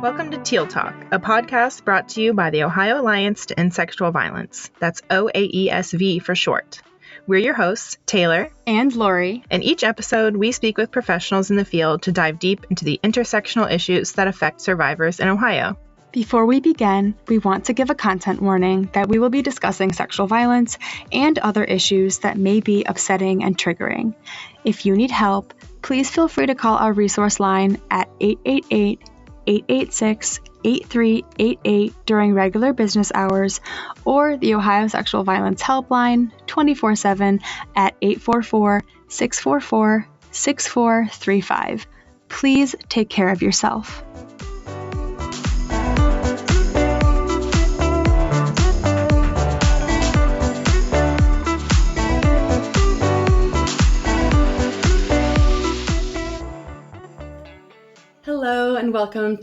Welcome to Teal Talk, a podcast brought to you by the Ohio Alliance to End Sexual Violence. That's OAESV for short. We're your hosts, Taylor and Lori. In each episode, we speak with professionals in the field to dive deep into the intersectional issues that affect survivors in Ohio. Before we begin, we want to give a content warning that we will be discussing sexual violence and other issues that may be upsetting and triggering. If you need help, please feel free to call our resource line at 888-886-8388 during regular business hours or the Ohio Sexual Violence Helpline 24/7 at 844-644-6435. Please take care of yourself. Hello and welcome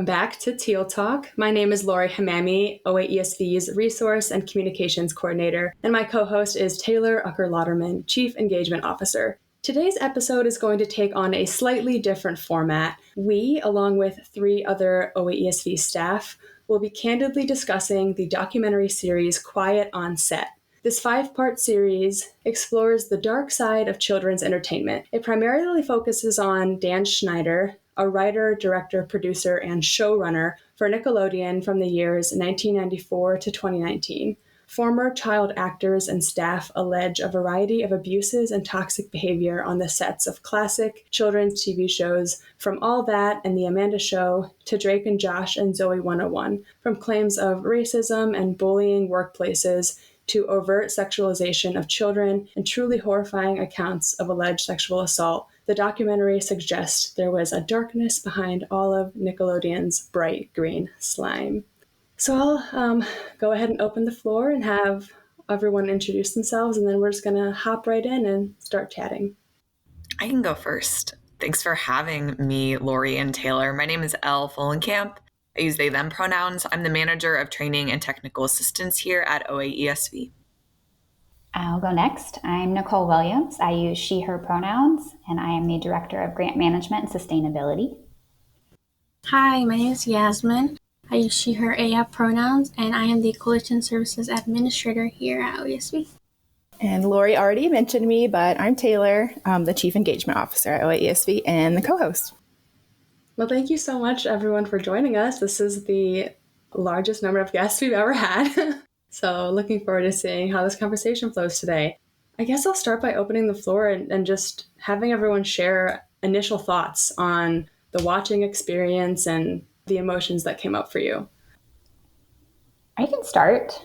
back to Teal Talk. My name is Lori Hamami, OAESV's Resource and Communications Coordinator, and my co-host is Taylor Ucker-Lauderman, Chief Engagement Officer. Today's episode is going to take on a slightly different format. We, along with 3 other OAESV staff, will be candidly discussing the documentary series Quiet on Set. This 5-part series explores the dark side of children's entertainment. It primarily focuses on Dan Schneider, a writer, director, producer, and showrunner for Nickelodeon from the years 1994 to 2019. Former child actors and staff allege a variety of abuses and toxic behavior on the sets of classic children's TV shows, from All That and The Amanda Show to Drake and Josh and Zoe 101, from claims of racism and bullying workplaces to overt sexualization of children and truly horrifying accounts of alleged sexual assault. The documentary suggests there was a darkness behind all of Nickelodeon's bright green slime. So I'll go ahead and open the floor and have everyone introduce themselves, and then we're just going to hop right in and start chatting. I can go first. Thanks for having me, Lori and Taylor. My name is Fullenkamp. I use they, them pronouns. I'm the manager of training and technical assistance here at OAESV. I'll go next. I'm Nicole Williams. I use she, her pronouns, and I am the director of grant management and sustainability. Hi, my name is Yasmin. I use she, her, AF pronouns, and I am the Coalition Services Administrator here at OAESV. And Lori already mentioned me, but I'm Taylor. I'm the Chief Engagement Officer at OAESV and the co-host. Well, thank you so much, everyone, for joining us. This is the largest number of guests we've ever had. So looking forward to seeing how this conversation flows today. I guess I'll start by opening the floor and just having everyone share initial thoughts on the watching experience and the emotions that came up for you. I can start.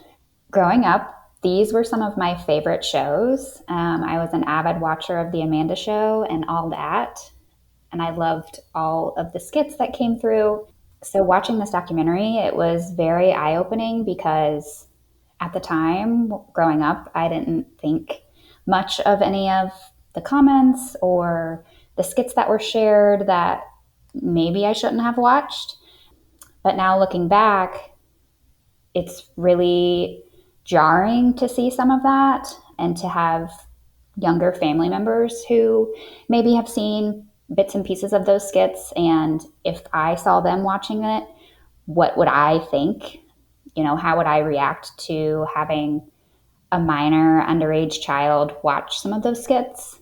Growing up, these were some of my favorite shows. I was an avid watcher of The Amanda Show and All That. And I loved all of the skits that came through. So watching this documentary, it was very eye-opening because at the time, growing up, I didn't think much of any of the comments or the skits that were shared that maybe I shouldn't have watched. But now looking back, it's really jarring to see some of that and to have younger family members who maybe have seen bits and pieces of those skits, and if I saw them watching it, what would I think? How would I react to having a minor underage child watch some of those skits?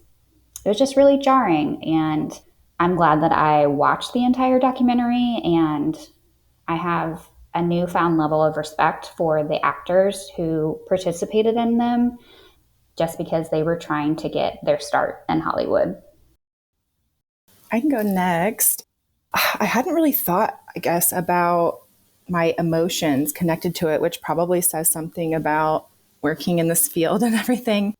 It was just really jarring, and I'm glad that I watched the entire documentary, and I have a newfound level of respect for the actors who participated in them just because they were trying to get their start in Hollywood. I can go next. I hadn't really thought, about my emotions connected to it, which probably says something about working in this field and everything.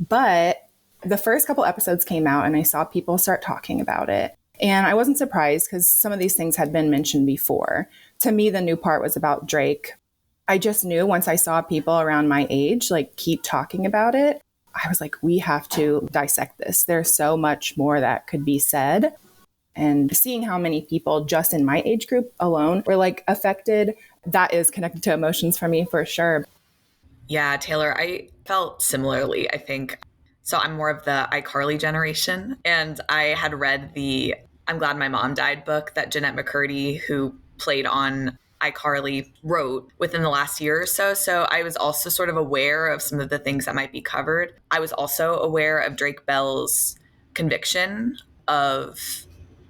But the first couple episodes came out and I saw people start talking about it. And I wasn't surprised because some of these things had been mentioned before. To me, the new part was about Drake. I just knew once I saw people around my age, keep talking about it, I was like, we have to dissect this. There's so much more that could be said. And seeing how many people just in my age group alone were affected, that is connected to emotions for me for sure. Yeah, Taylor, I felt similarly, I think. So I'm more of the iCarly generation, and I had read the I'm Glad My Mom Died book that Jeanette McCurdy, who played on iCarly, wrote within the last year or so. So I was also sort of aware of some of the things that might be covered. I was also aware of Drake Bell's conviction of,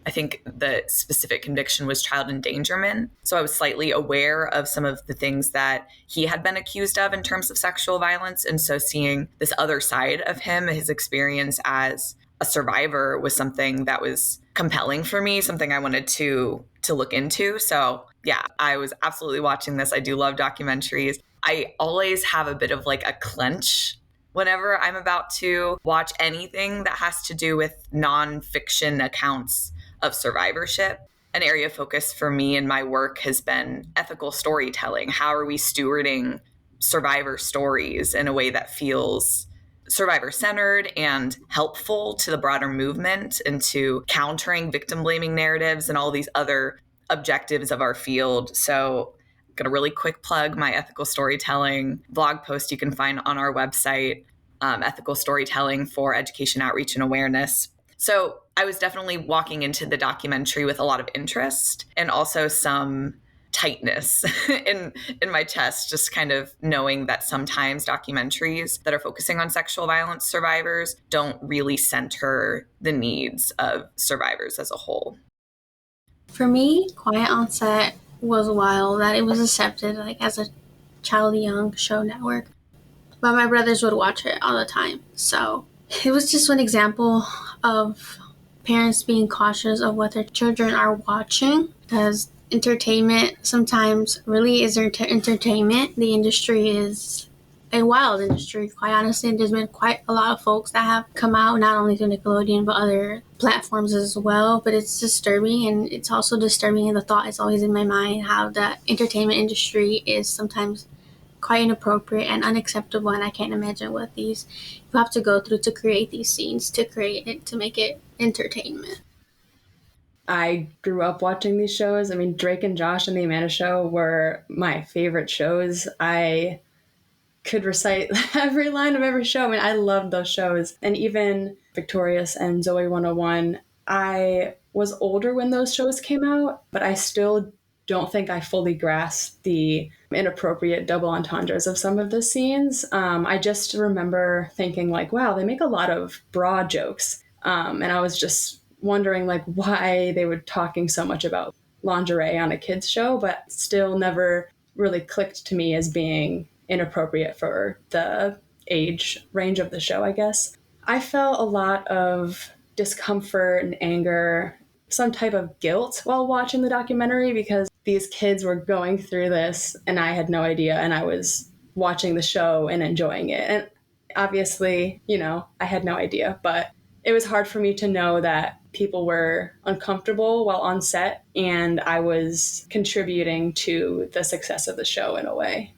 I think the specific conviction was child endangerment. So I was slightly aware of some of the things that he had been accused of in terms of sexual violence. And so seeing this other side of him, his experience as a survivor, was something that was compelling for me, something I wanted to look into. So yeah, I was absolutely watching this. I do love documentaries. I always have a bit of like a clench whenever I'm about to watch anything that has to do with nonfiction accounts of survivorship. An area of focus for me in my work has been ethical storytelling. How are we stewarding survivor stories in a way that feels survivor-centered and helpful to the broader movement and to countering victim-blaming narratives and all these other objectives of our field? So I'm going to really quick plug my ethical storytelling blog post you can find on our website, Ethical Storytelling for Education, Outreach, and Awareness. So I was definitely walking into the documentary with a lot of interest and also some tightness in my chest, just kind of knowing that sometimes documentaries that are focusing on sexual violence survivors don't really center the needs of survivors as a whole. For me, Quiet on Set was wild that it was accepted like as a child young show network, but my brothers would watch it all the time. So it was just one example of parents being cautious of what their children are watching, because entertainment sometimes really is entertainment. The industry is a wild industry. Quite honestly, there's been quite a lot of folks that have come out, not only through Nickelodeon, but other platforms as well. But it's disturbing, and it's also disturbing, and the thought is always in my mind how the entertainment industry is sometimes quite inappropriate and unacceptable, and I can't imagine what you have to go through to create these scenes, to create it, to make it entertainment. I grew up watching these shows. I mean, Drake and Josh and The Amanda Show were my favorite shows. I could recite every line of every show. I mean, I loved those shows. And even Victorious and Zoe 101, I was older when those shows came out, but I still don't think I fully grasped the inappropriate double entendres of some of the scenes. I just remember thinking like, wow, they make a lot of broad jokes. And I was just wondering like why they were talking so much about lingerie on a kid's show, but still never really clicked to me as being inappropriate for the age range of the show, I guess. I felt a lot of discomfort and anger, some type of guilt while watching the documentary, because these kids were going through this and I had no idea, and I was watching the show and enjoying it. And obviously, I had no idea, but it was hard for me to know that people were uncomfortable while on set, and I was contributing to the success of the show in a way.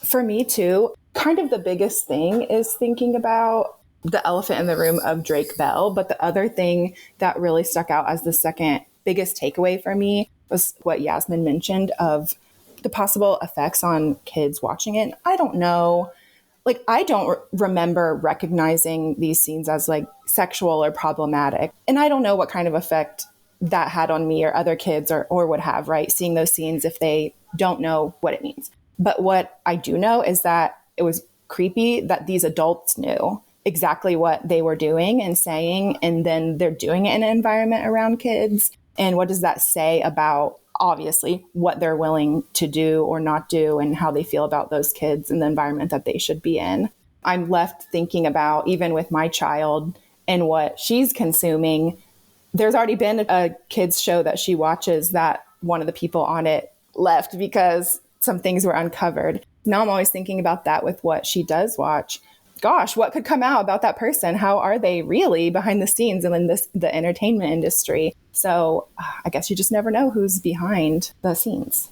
For me too, kind of the biggest thing is thinking about the elephant in the room of Drake Bell. But the other thing that really stuck out as the second biggest takeaway for me was what Yasmin mentioned of the possible effects on kids watching it. I don't know. Like, I don't remember recognizing these scenes as like sexual or problematic. And I don't know what kind of effect that had on me or other kids or would have, right? Seeing those scenes if they don't know what it means. But what I do know is that it was creepy that these adults knew exactly what they were doing and saying, and then they're doing it in an environment around kids. And what does that say about, obviously, what they're willing to do or not do and how they feel about those kids and the environment that they should be in? I'm left thinking about, even with my child and what she's consuming, there's already been a kids show that she watches that one of the people on it left because some things were uncovered. Now I'm always thinking about that with what she does watch. Gosh, what could come out about that person? How are they really behind the scenes and in the entertainment industry? So I guess you just never know who's behind the scenes.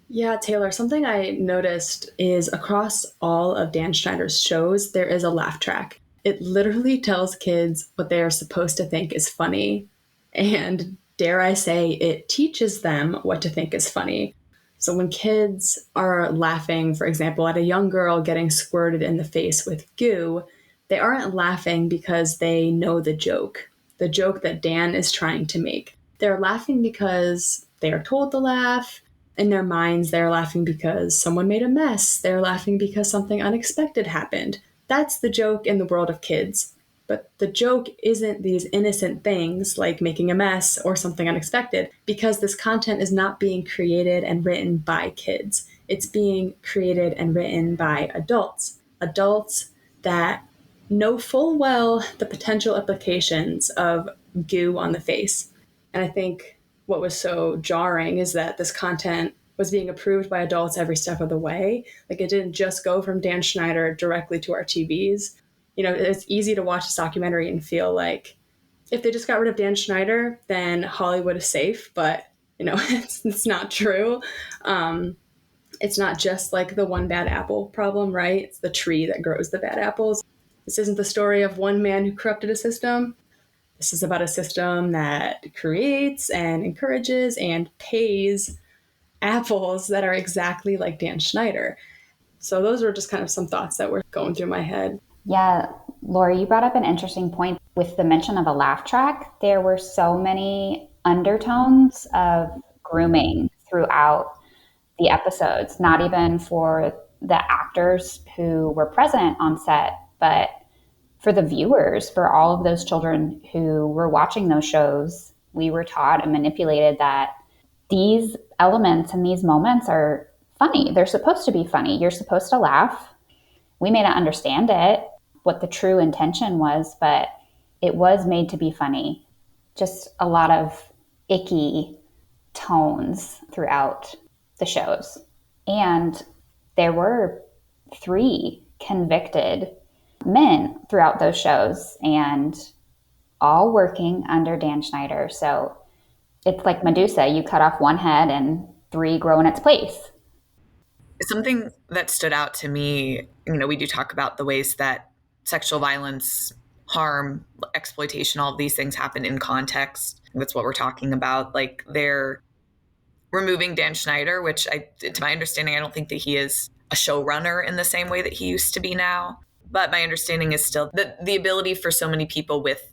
Yeah, Taylor, something I noticed is across all of Dan Schneider's shows, there is a laugh track. It literally tells kids what they are supposed to think is funny. And dare I say, it teaches them what to think is funny. So when kids are laughing, for example, at a young girl getting squirted in the face with goo, they aren't laughing because they know the joke that Dan is trying to make. They're laughing because they are told to laugh. In their minds, they're laughing because someone made a mess. They're laughing because something unexpected happened. That's the joke in the world of kids. But the joke isn't these innocent things like making a mess or something unexpected, because this content is not being created and written by kids. It's being created and written by adults that know full well the potential implications of goo on the face. And I think what was so jarring is that this content was being approved by adults every step of the way. Like, it didn't just go from Dan Schneider directly to our TVs. It's easy to watch this documentary and feel like if they just got rid of Dan Schneider, then Hollywood is safe. But, it's not true. It's not just like the one bad apple problem, right? It's the tree that grows the bad apples. This isn't the story of one man who corrupted a system. This is about a system that creates and encourages and pays apples that are exactly like Dan Schneider. So those were just kind of some thoughts that were going through my head. Yeah, Lori, you brought up an interesting point with the mention of a laugh track. There were so many undertones of grooming throughout the episodes, not even for the actors who were present on set, but for the viewers, for all of those children who were watching those shows. We were taught and manipulated that these elements and these moments are funny. They're supposed to be funny. You're supposed to laugh. We may not understand it, what the true intention was, but it was made to be funny. Just a lot of icky tones throughout the shows. And there were 3 convicted men throughout those shows, and all working under Dan Schneider. So it's like Medusa, you cut off one head and 3 grow in its place. Something that stood out to me, we do talk about the ways that sexual violence, harm, exploitation, all of these things happen in context. That's what we're talking about. Like, they're removing Dan Schneider, which to my understanding, I don't think that he is a showrunner in the same way that he used to be now. But my understanding is still that the ability for so many people with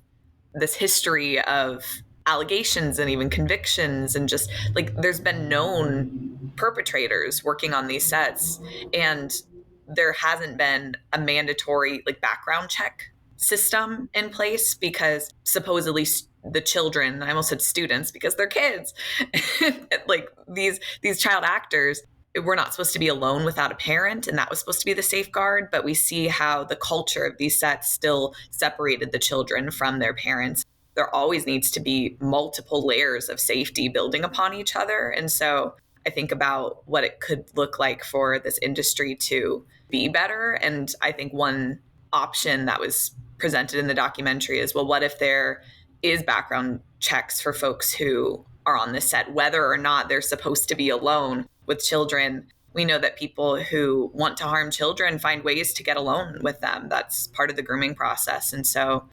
this history of allegations and even convictions, and just like, there's been known perpetrators working on these sets, and there hasn't been a mandatory background check system in place, because supposedly the children, I almost said students because they're kids, like these child actors, we're not supposed to be alone without a parent, and that was supposed to be the safeguard. But we see how the culture of these sets still separated the children from their parents. There always needs to be multiple layers of safety building upon each other. And so I think about what it could look like for this industry to be better. And I think one option that was presented in the documentary is, well, what if there is background checks for folks who are on this set, whether or not they're supposed to be alone with children? We know that people who want to harm children find ways to get alone with them. That's part of the grooming process. And so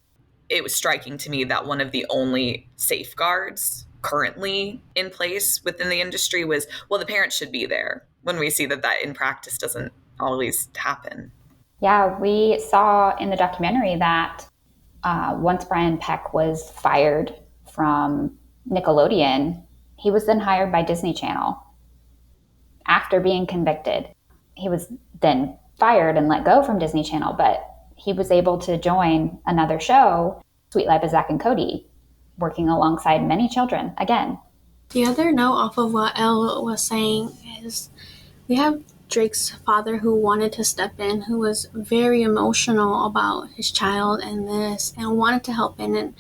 it was striking to me that one of the only safeguards currently in place within the industry was, well, the parents should be there, when we see that in practice doesn't always happen. Yeah, we saw in the documentary that once Brian Peck was fired from Nickelodeon, he was then hired by Disney Channel after being convicted. He was then fired and let go from Disney Channel, but he was able to join another show, Sweet Life of Zach and Cody, working alongside many children again. The other note off of what Elle was saying is we have Drake's father who wanted to step in, who was very emotional about his child and this, and wanted to help in, and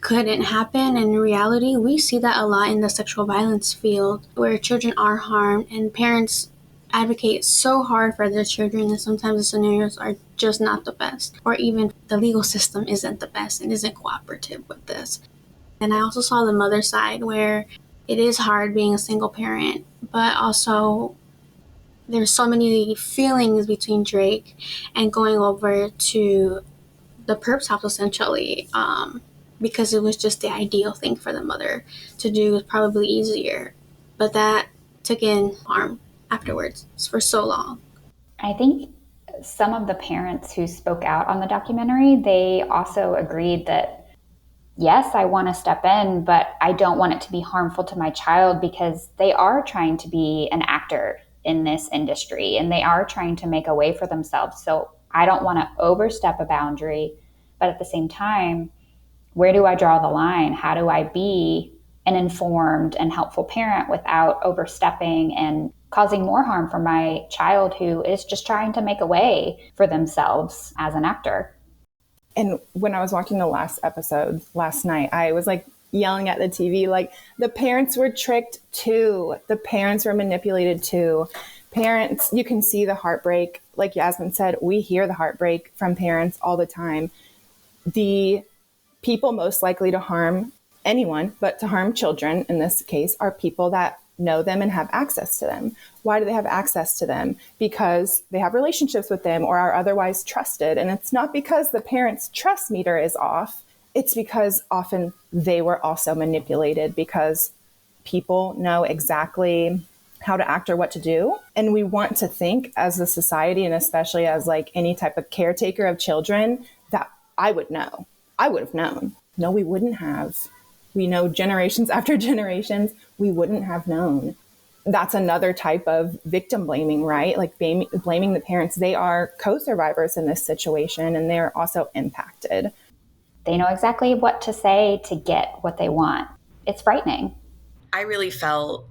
couldn't happen. And in reality, we see that a lot in the sexual violence field, where children are harmed and parents advocate so hard for their children, and sometimes the scenarios are just not the best, or even the legal system isn't the best and isn't cooperative with this. And I also saw the mother side, where it is hard being a single parent, but also there's so many feelings between Drake and going over to the perp's house, essentially, because it was just the ideal thing for the mother to do. It was probably easier. But that took in harm afterwards for so long. I think some of the parents who spoke out on the documentary, they also agreed that, yes, I want to step in, but I don't want it to be harmful to my child, because they are trying to be an actor in this industry and they are trying to make a way for themselves. So I don't want to overstep a boundary, but at the same time, where do I draw the line? How do I be an informed and helpful parent without overstepping and causing more harm for my child who is just trying to make a way for themselves as an actor? And when I was watching the last episode last night, I was like yelling at the TV, like, the parents were tricked too. The parents were manipulated too. Parents, you can see the heartbreak. Like Yasmin said, we hear the heartbreak from parents all the time. The people most likely to harm anyone, but to harm children in this case, are people that know them and have access to them. Why do they have access to them? Because they have relationships with them or are otherwise trusted. And it's not because the parents' trust meter is off. It's because often they were also manipulated, because people know exactly how to act or what to do. And we want to think as a society, and especially as like any type of caretaker of children, that I would know. I would have known. No, we wouldn't have. We know generations after generations, we wouldn't have known. That's another type of victim blaming, right? Like blaming the parents. They are co-survivors in this situation, and they're also impacted. They know exactly what to say to get what they want. It's frightening. I really felt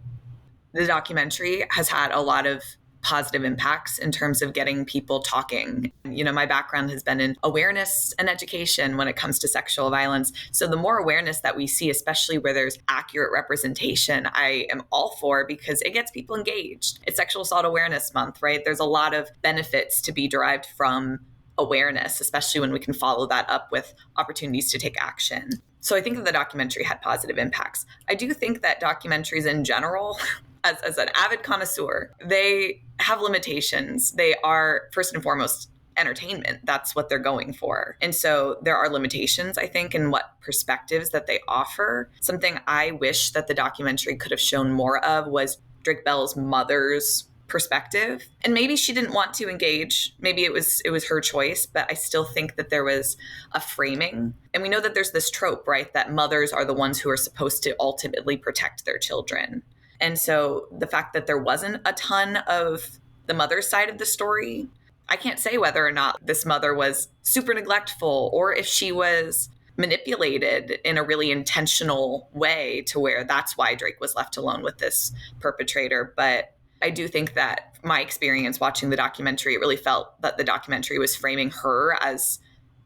the documentary has had a lot of positive impacts in terms of getting people talking. You know, my background has been in awareness and education when it comes to sexual violence. So the more awareness that we see, especially where there's accurate representation, I am all for, because it gets people engaged. It's Sexual Assault Awareness Month, right? There's a lot of benefits to be derived from awareness, especially when we can follow that up with opportunities to take action. So I think that the documentary had positive impacts. I do think that documentaries in general, as an avid connoisseur, they have limitations. They are, first and foremost, entertainment. That's what they're going for. And so there are limitations, I think, in what perspectives that they offer. Something I wish that the documentary could have shown more of was Drake Bell's mother's perspective. And maybe she didn't want to engage. Maybe it was her choice, but I still think that there was a framing. And we know that there's this trope, right, that mothers are the ones who are supposed to ultimately protect their children. And so the fact that there wasn't a ton of the mother's side of the story, I can't say whether or not this mother was super neglectful or if she was manipulated in a really intentional way to where that's why Drake was left alone with this perpetrator. But I do think that my experience watching the documentary, it really felt that the documentary was framing her as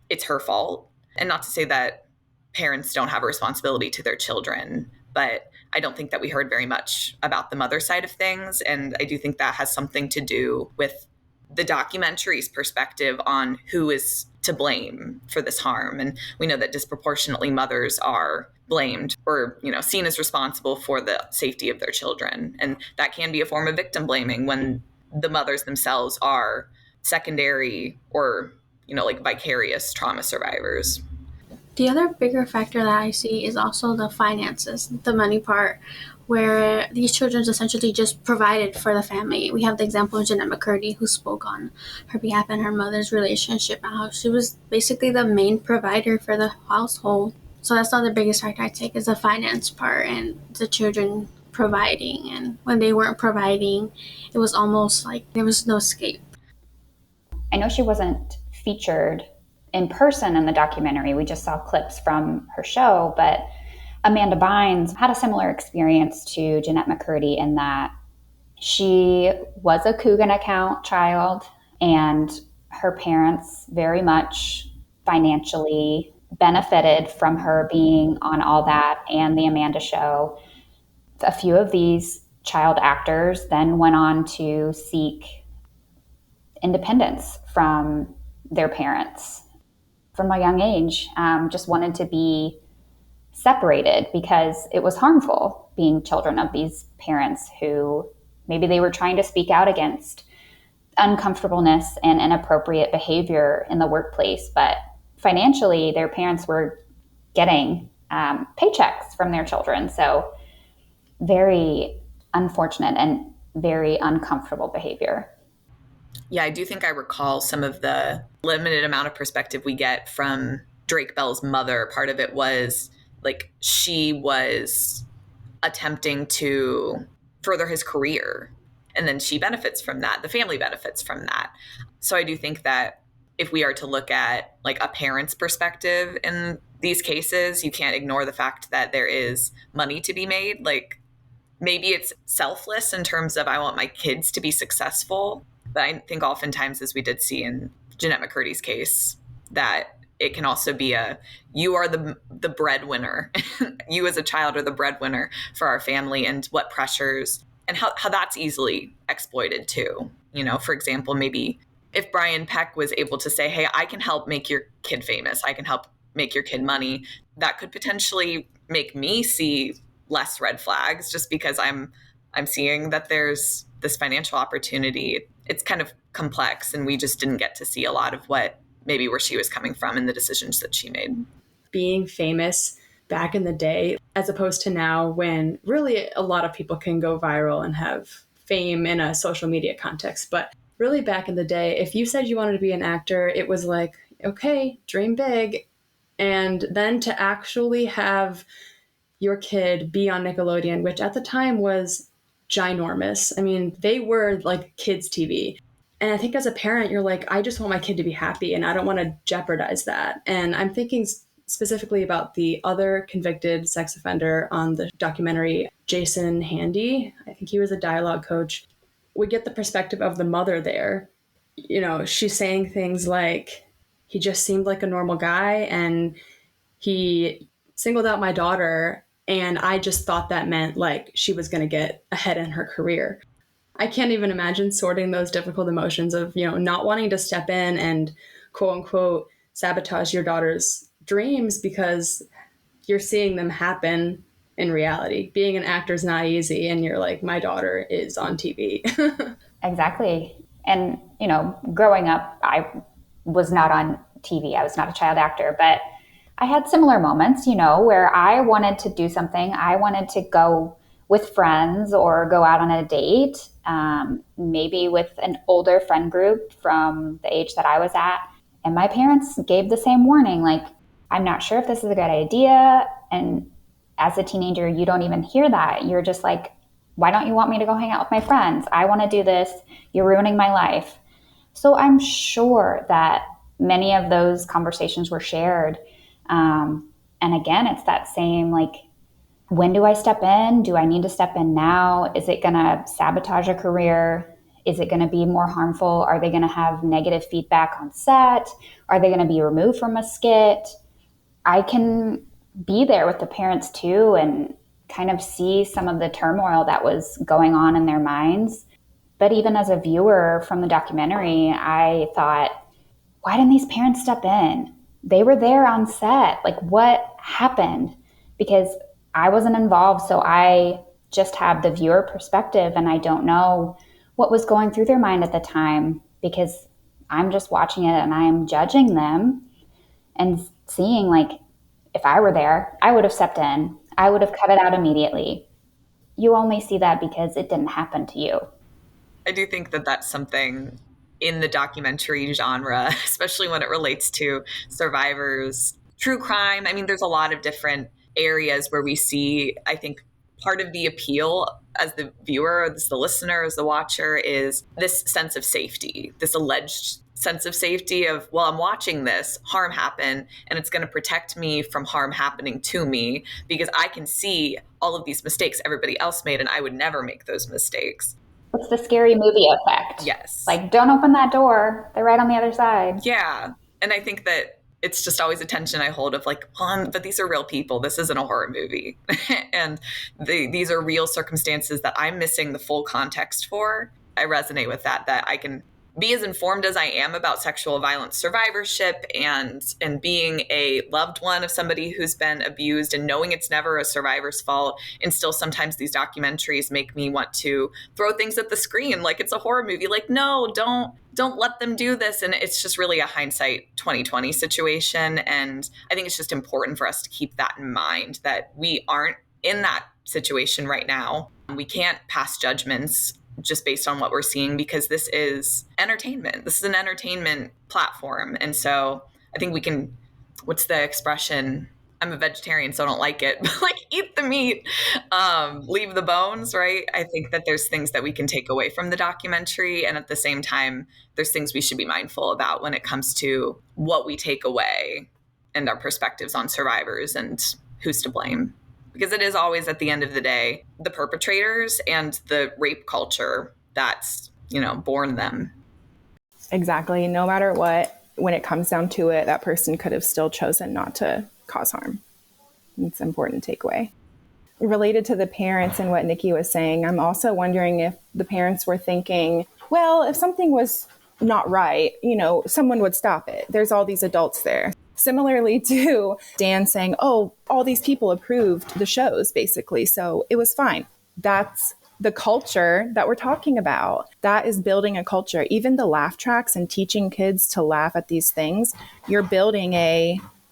it's her fault. And not to say that parents don't have a responsibility to their children, but I don't think that we heard very much about the mother side of things. And I do think that has something to do with the documentary's perspective on who is to blame for this harm. And we know that disproportionately mothers are blamed or, seen as responsible for the safety of their children. And that can be a form of victim blaming when the mothers themselves are secondary or, like vicarious trauma survivors. The other bigger factor that I see is also the finances, the money part, where these children essentially just provided for the family. We have the example of Jeanette McCurdy, who spoke on her behalf and her mother's relationship, and how she was basically the main provider for the household. So that's not the biggest factor I take, is the finance part and the children providing. And when they weren't providing, it was almost like there was no escape. I know she wasn't featured in person in the documentary. We just saw clips from her show, but Amanda Bynes had a similar experience to Jeanette McCurdy in that she was a Coogan account child, and her parents very much financially benefited from her being on All That and the Amanda Show. A few of these child actors then went on to seek independence from their parents from a young age, just wanted to be separated because it was harmful being children of these parents who maybe they were trying to speak out against uncomfortableness and inappropriate behavior in the workplace, but financially their parents were getting paychecks from their children. So very unfortunate and very uncomfortable behavior. Yeah, I do think I recall some of the limited amount of perspective we get from Drake Bell's mother. Part of it was like she was attempting to further his career, and then she benefits from that. The family benefits from that. So I do think that if we are to look at like a parent's perspective in these cases, you can't ignore the fact that there is money to be made. Like maybe it's selfless in terms of I want my kids to be successful. But I think oftentimes, as we did see in Jeanette McCurdy's case, that it can also be you are the breadwinner. You as a child are the breadwinner for our family, and what pressures and how that's easily exploited too. For example, maybe if Brian Peck was able to say, hey, I can help make your kid famous, I can help make your kid money, that could potentially make me see less red flags just because I'm seeing that there's this financial opportunity. It's kind of complex, and we just didn't get to see a lot of what maybe where she was coming from and the decisions that she made. Being famous back in the day, as opposed to now when really a lot of people can go viral and have fame in a social media context. But really back in the day, if you said you wanted to be an actor, it was like, okay, dream big. And then to actually have your kid be on Nickelodeon, which at the time was ginormous. I mean, they were like kids' TV. And I think as a parent, you're like, I just want my kid to be happy and I don't want to jeopardize that. And I'm thinking specifically about the other convicted sex offender on the documentary, Jason Handy. I think he was a dialogue coach. We get the perspective of the mother there. She's saying things like, he just seemed like a normal guy and he singled out my daughter, and I just thought that meant like she was going to get ahead in her career. I can't even imagine sorting those difficult emotions of, not wanting to step in and quote unquote sabotage your daughter's dreams because you're seeing them happen in reality. Being an actor is not easy, and you're like, my daughter is on TV. Exactly. And, growing up, I was not on TV. I was not a child actor, but I had similar moments, where I wanted to do something. I wanted to go with friends or go out on a date, maybe with an older friend group from the age that I was at. And my parents gave the same warning, like, I'm not sure if this is a good idea. And as a teenager, you don't even hear that. You're just like, why don't you want me to go hang out with my friends? I want to do this. You're ruining my life. So I'm sure that many of those conversations were shared. And again, it's that same, like, when do I step in? Do I need to step in now? Is it going to sabotage a career? Is it going to be more harmful? Are they going to have negative feedback on set? Are they going to be removed from a skit? I can be there with the parents too and kind of see some of the turmoil that was going on in their minds. But even as a viewer from the documentary, I thought, why didn't these parents step in? They were there on set. Like, what happened? Because I wasn't involved, so I just have the viewer perspective, and I don't know what was going through their mind at the time because I'm just watching it and I am judging them and seeing, like, if I were there, I would have stepped in. I would have cut it out immediately. You only see that because it didn't happen to you. I do think that that's something in the documentary genre, especially when it relates to survivors, true crime. I mean, there's a lot of different areas where we see, I think, part of the appeal as the viewer, as the listener, as the watcher, is this sense of safety, this alleged sense of safety of, well, I'm watching this harm happen and it's going to protect me from harm happening to me because I can see all of these mistakes everybody else made and I would never make those mistakes. It's the scary movie effect. Yes. Like, don't open that door. They're right on the other side. Yeah. And I think that it's just always a tension I hold of like, well, but these are real people. This isn't a horror movie. And these are real circumstances that I'm missing the full context for. I resonate with that I can be as informed as I am about sexual violence survivorship and being a loved one of somebody who's been abused and knowing it's never a survivor's fault. And still sometimes these documentaries make me want to throw things at the screen like it's a horror movie. Like, no, don't let them do this. And it's just really a hindsight 2020 situation. And I think it's just important for us to keep that in mind, that we aren't in that situation right now. We can't pass judgments just based on what we're seeing, because this is entertainment. This is an entertainment platform. And so I think we can, what's the expression? I'm a vegetarian, so I don't like it, but like, eat the meat, leave the bones, right? I think that there's things that we can take away from the documentary. And at the same time, there's things we should be mindful about when it comes to what we take away and our perspectives on survivors and who's to blame. Because it is always, at the end of the day, the perpetrators and the rape culture that's, born them. Exactly. No matter what, when it comes down to it, that person could have still chosen not to cause harm. It's an important takeaway. Related to the parents and what Nikki was saying, I'm also wondering if the parents were thinking, well, if something was not right, someone would stop it. There's all these adults there. Similarly to Dan saying, oh, all these people approved the shows, basically, so it was fine. That's the culture that we're talking about. That is building a culture. Even the laugh tracks and teaching kids to laugh at these things, you're building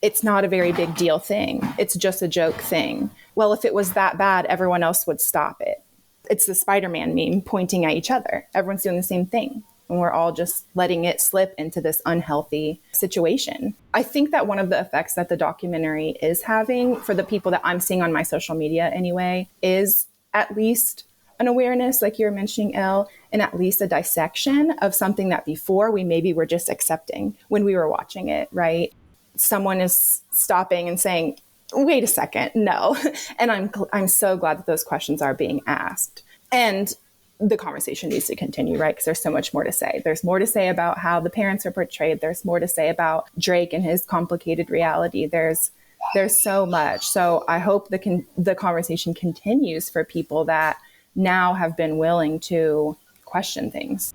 it's not a very big deal thing. It's just a joke thing. Well, if it was that bad, everyone else would stop it. It's the Spider-Man meme pointing at each other. Everyone's doing the same thing. And we're all just letting it slip into this unhealthy situation. I think that one of the effects that the documentary is having, for the people that I'm seeing on my social media anyway, is at least an awareness, like you were mentioning, Elle, and at least a dissection of something that before we maybe were just accepting when we were watching it, right? Someone is stopping and saying, wait a second, no. And I'm so glad that those questions are being asked. And the conversation needs to continue, right? Because there's so much more to say. There's more to say about how the parents are portrayed. There's more to say about Drake and his complicated reality. There's so much. So I hope the conversation continues for people that now have been willing to question things.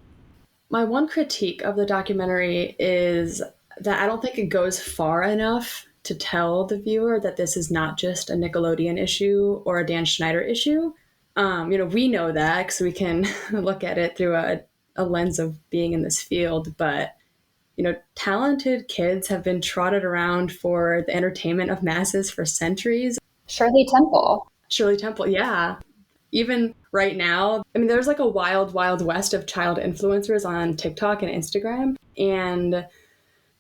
My one critique of the documentary is that I don't think it goes far enough to tell the viewer that this is not just a Nickelodeon issue or a Dan Schneider issue. We know that because we can look at it through a lens of being in this field, but talented kids have been trotted around for the entertainment of masses for centuries. Shirley Temple, yeah. Even right now, there's like a wild, wild west of child influencers on TikTok and Instagram. And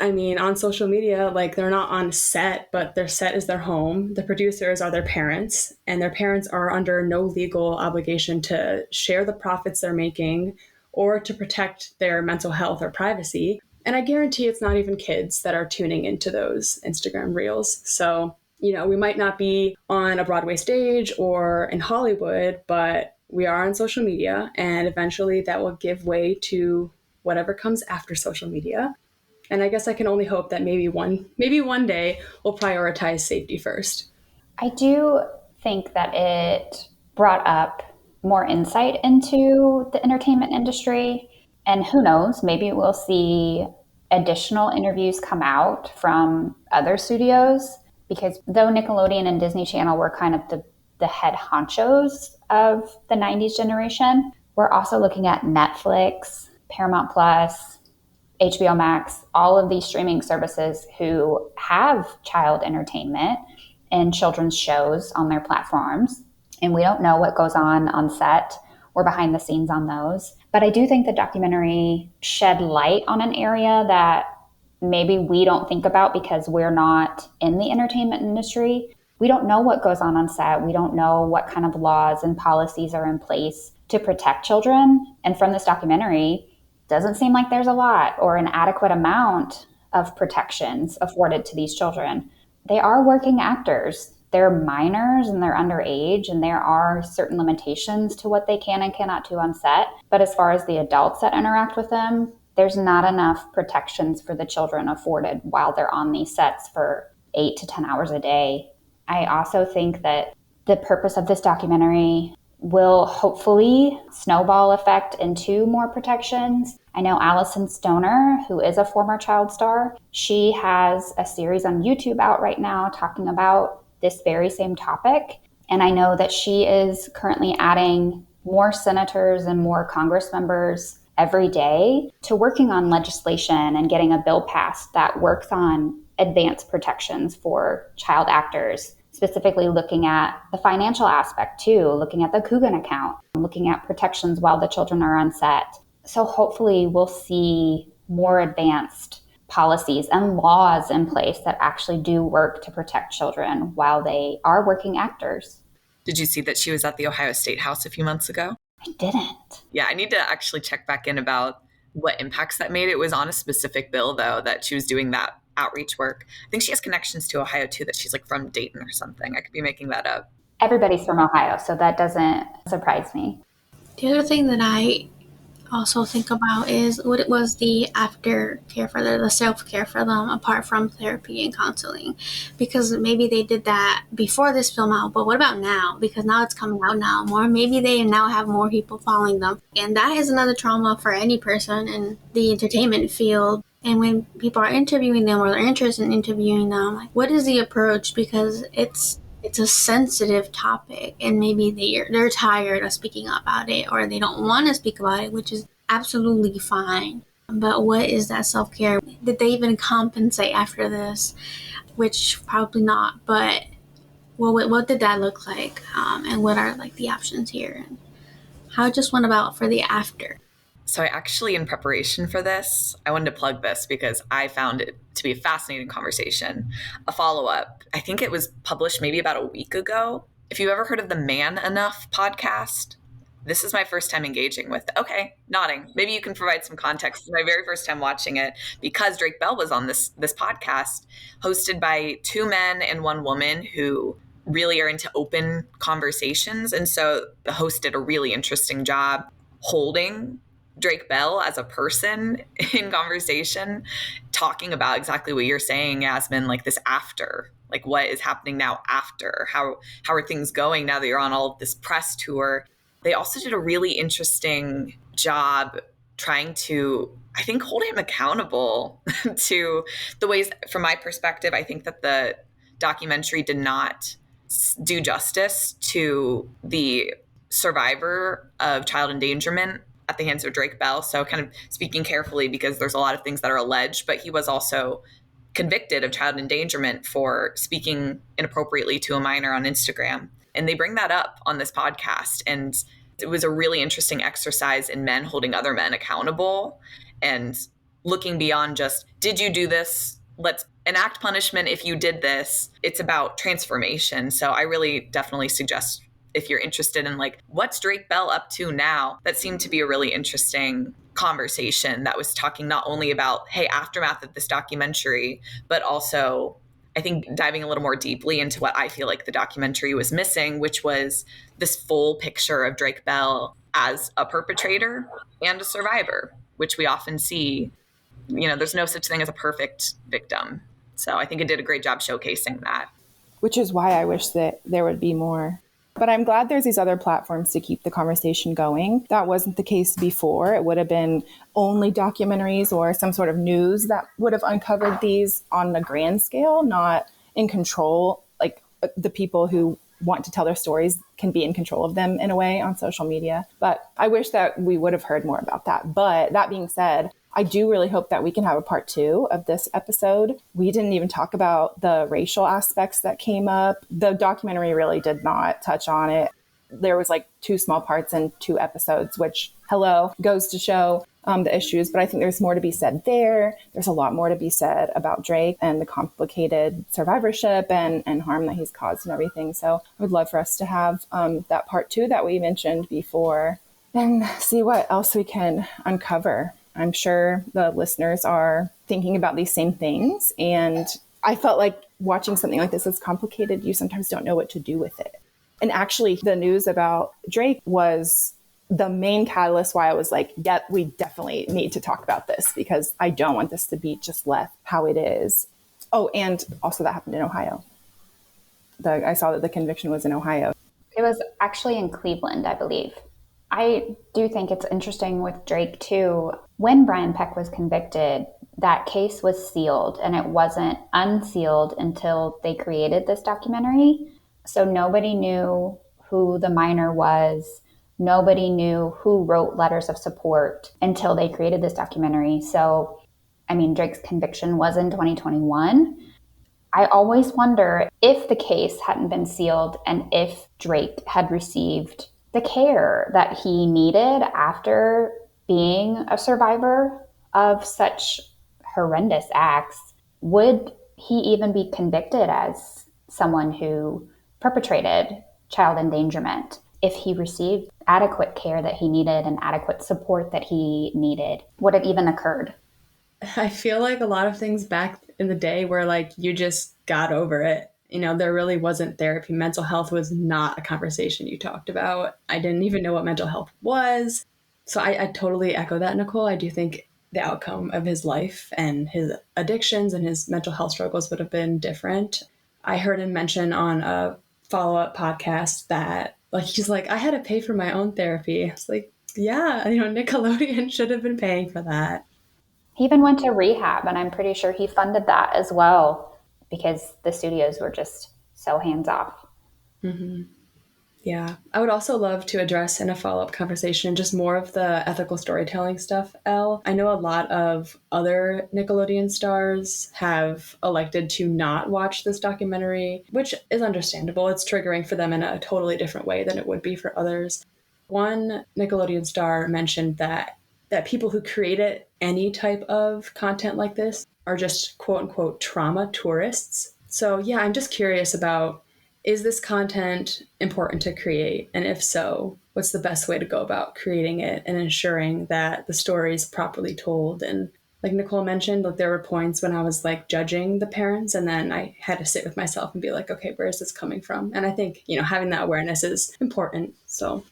on social media, like, they're not on set, but their set is their home. The producers are their parents, and their parents are under no legal obligation to share the profits they're making or to protect their mental health or privacy. And I guarantee it's not even kids that are tuning into those Instagram reels. So, we might not be on a Broadway stage or in Hollywood, but we are on social media, and eventually that will give way to whatever comes after social media. And I guess I can only hope that maybe one day we'll prioritize safety first. I do think that it brought up more insight into the entertainment industry. And who knows, maybe we'll see additional interviews come out from other studios, because though Nickelodeon and Disney Channel were kind of the head honchos of the 90s generation, we're also looking at Netflix, Paramount Plus, HBO Max, all of these streaming services who have child entertainment and children's shows on their platforms. And we don't know what goes on set or behind the scenes on those. But I do think the documentary shed light on an area that maybe we don't think about because we're not in the entertainment industry. We don't know what goes on set. We don't know what kind of laws and policies are in place to protect children. And from this documentary, doesn't seem like there's a lot or an adequate amount of protections afforded to these children. They are working actors. They're minors and they're underage, and there are certain limitations to what they can and cannot do on set. But as far as the adults that interact with them, there's not enough protections for the children afforded while they're on these sets for 8 to 10 hours a day. I also think that the purpose of this documentary will hopefully snowball effect into more protections. I know Allison Stoner, who is a former child star, she has a series on YouTube out right now talking about this very same topic. And I know that she is currently adding more senators and more Congress members every day to working on legislation and getting a bill passed that works on advanced protections for child actors. specifically looking at the financial aspect too, looking at the Coogan account, looking at protections while the children are on set. So hopefully we'll see more advanced policies and laws in place that actually do work to protect children while they are working actors. Did you see that she was at the Ohio State House a few months ago? I didn't. Yeah, I need to actually check back in about what impacts that made. It was on a specific bill, though, that she was doing that outreach work. I think she has connections to Ohio, too, that she's like from Dayton or something. I could be making that up. Everybody's from Ohio, so that doesn't surprise me. The other thing that I also think about is what it was the aftercare for the self-care for them apart from therapy and counseling, because maybe they did that before this film out, but what about now? Because now it's coming out now more, maybe they now have more people following them, and that is another trauma for any person in the entertainment field. And when people are interviewing them or they're interested in interviewing them, like, what is the approach? Because it's a sensitive topic, and maybe they're tired of speaking about it, or they don't want to speak about it, which is absolutely fine. But what is that self-care? Did they even compensate after this? Which probably not. But what did that look like? And what are like the options here? And how it just went about for the after? So I actually, in preparation for this, I wanted to plug this because I found it to be a fascinating conversation. A follow-up, I think it was published maybe about a week ago. If you've ever heard of the Man Enough podcast, this is my first time engaging with it. Okay, nodding. Maybe you can provide some context. It's my very first time watching it because Drake Bell was on this podcast hosted by two men and one woman who really are into open conversations. And so the host did a really interesting job holding Drake Bell as a person in conversation, talking about exactly what you're saying, Yasmin, like this after, like what is happening now after, how are things going now that you're on all of this press tour. They also did a really interesting job trying to, I think, hold him accountable to the ways, from my perspective, I think that the documentary did not do justice to the survivor of child endangerment at the hands of Drake Bell. So kind of speaking carefully because there's a lot of things that are alleged, but he was also convicted of child endangerment for speaking inappropriately to a minor on Instagram. And they bring that up on this podcast. And it was a really interesting exercise in men holding other men accountable and looking beyond just, did you do this? Let's enact punishment if you did this. It's about transformation. So I really definitely suggest, if you're interested in like, what's Drake Bell up to now? That seemed to be a really interesting conversation that was talking not only about, hey, aftermath of this documentary, but also I think diving a little more deeply into what I feel like the documentary was missing, which was this full picture of Drake Bell as a perpetrator and a survivor, which we often see. You know, there's no such thing as a perfect victim. So I think it did a great job showcasing that. Which is why I wish that there would be more. But I'm glad there's these other platforms to keep the conversation going. That wasn't the case before. It would have been only documentaries or some sort of news that would have uncovered these on a grand scale, not in control. Like the people who want to tell their stories can be in control of them in a way on social media. But I wish that we would have heard more about that. But that being said, I do really hope that we can have a part 2 of this episode. We didn't even talk about the racial aspects that came up. The documentary really did not touch on it. There was like 2 small parts in 2 episodes, which, goes to show the issues. But I think there's more to be said there. There's a lot more to be said about Drake and the complicated survivorship and harm that he's caused and everything. So I would love for us to have that part 2 that we mentioned before and see what else we can uncover. I'm sure the listeners are thinking about these same things. And I felt like watching something like this is complicated. You sometimes don't know what to do with it. And actually, the news about Drake was the main catalyst why I was like, yep, we definitely need to talk about this because I don't want this to be just left how it is. Oh, and also that happened in Ohio. I saw that the conviction was in Ohio. It was actually in Cleveland, I believe. I do think it's interesting with Drake, too. When Brian Peck was convicted, that case was sealed, and it wasn't unsealed until they created this documentary. So nobody knew who the minor was. Nobody knew who wrote letters of support until they created this documentary. So, I mean, Drake's conviction was in 2021. I always wonder if the case hadn't been sealed and if Drake had received the care that he needed after being a survivor of such horrendous acts, would he even be convicted as someone who perpetrated child endangerment if he received adequate care that he needed and adequate support that he needed? Would it even occurred? I feel like a lot of things back in the day where like you just got over it. You know, there really wasn't therapy. Mental health was not a conversation you talked about. I didn't even know what mental health was. So I totally echo that, Nicole. I do think the outcome of his life and his addictions and his mental health struggles would have been different. I heard him mention on a follow-up podcast that like he's like, I had to pay for my own therapy. It's like, yeah, Nickelodeon should have been paying for that. He even went to rehab, and I'm pretty sure he funded that as well because the studios were just so hands-off. Mm-hmm. Yeah. I would also love to address in a follow-up conversation just more of the ethical storytelling stuff, Elle. I know a lot of other Nickelodeon stars have elected to not watch this documentary, which is understandable. It's triggering for them in a totally different way than it would be for others. One Nickelodeon star mentioned that people who created any type of content like this are just quote unquote trauma tourists. So yeah, I'm just curious about, is this content important to create? And if so, what's the best way to go about creating it and ensuring that the story is properly told? And like Nicole mentioned, like there were points when I was like judging the parents, and then I had to sit with myself and be like, okay, where is this coming from? And I think, having that awareness is important. So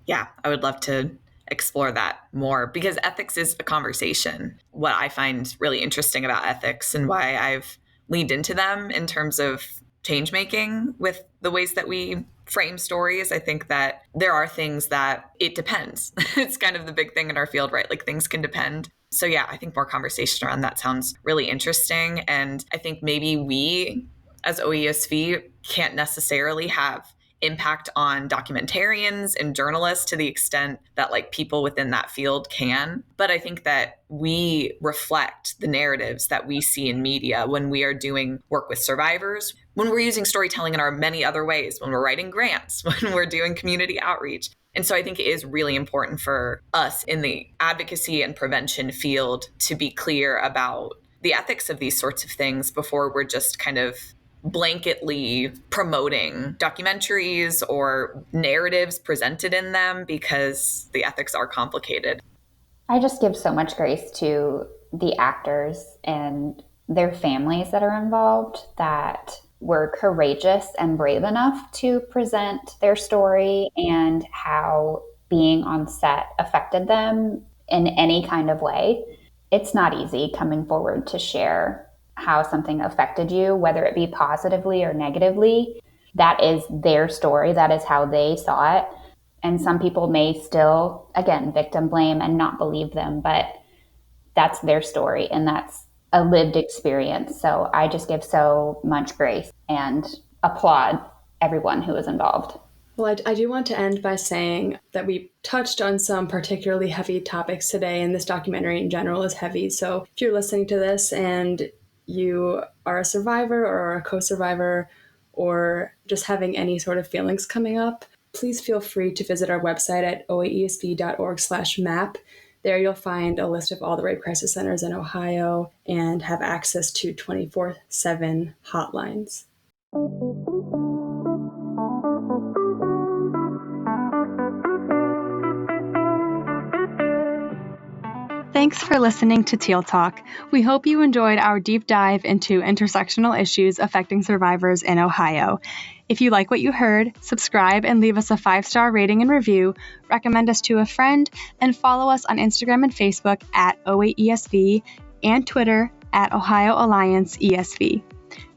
yeah, I would love to explore that more because ethics is a conversation. What I find really interesting about ethics and why I've leaned into them in terms of change making with the ways that we frame stories, I think that there are things that it depends. It's kind of the big thing in our field, right? Like things can depend. So yeah, I think more conversation around that sounds really interesting. And I think maybe we as OAESV can't necessarily have impact on documentarians and journalists to the extent that like people within that field can. But I think that we reflect the narratives that we see in media when we are doing work with survivors, when we're using storytelling in our many other ways, when we're writing grants, when we're doing community outreach. And so I think it is really important for us in the advocacy and prevention field to be clear about the ethics of these sorts of things before we're just kind of blanketly promoting documentaries or narratives presented in them, because the ethics are complicated. I just give so much grace to the actors and their families that are involved that were courageous and brave enough to present their story and how being on set affected them in any kind of way. It's not easy coming forward to share how something affected you, whether it be positively or negatively. That is their story. That is how they saw it. And some people may still, again, victim blame and not believe them, but that's their story and that's a lived experience. So I just give so much grace and applaud everyone who was involved. Well, I do want to end by saying that we touched on some particularly heavy topics today, and this documentary in general is heavy. So if you're listening to this and you are a survivor or a co-survivor or just having any sort of feelings coming up, please feel free to visit our website at oaesv.org/map. There you'll find a list of all the rape crisis centers in Ohio and have access to 24/7 hotlines. Thanks for listening to Teal Talk. We hope you enjoyed our deep dive into intersectional issues affecting survivors in Ohio. If you like what you heard, subscribe and leave us a 5-star rating and review, recommend us to a friend, and follow us on Instagram and Facebook at OAESV and Twitter at Ohio Alliance ESV.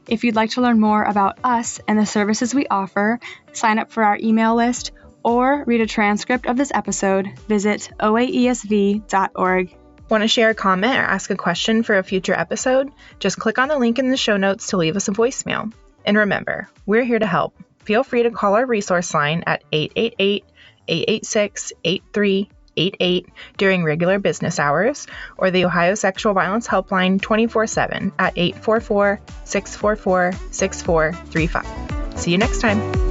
If you'd like to learn more about us and the services we offer, sign up for our email list, or read a transcript of this episode, visit oaesv.org. Want to share a comment or ask a question for a future episode? Just click on the link in the show notes to leave us a voicemail. And remember, we're here to help. Feel free to call our resource line at 888-886-8388. 888 during regular business hours, or the Ohio Sexual Violence Helpline 24/7 at 844-644-6435. See you next time.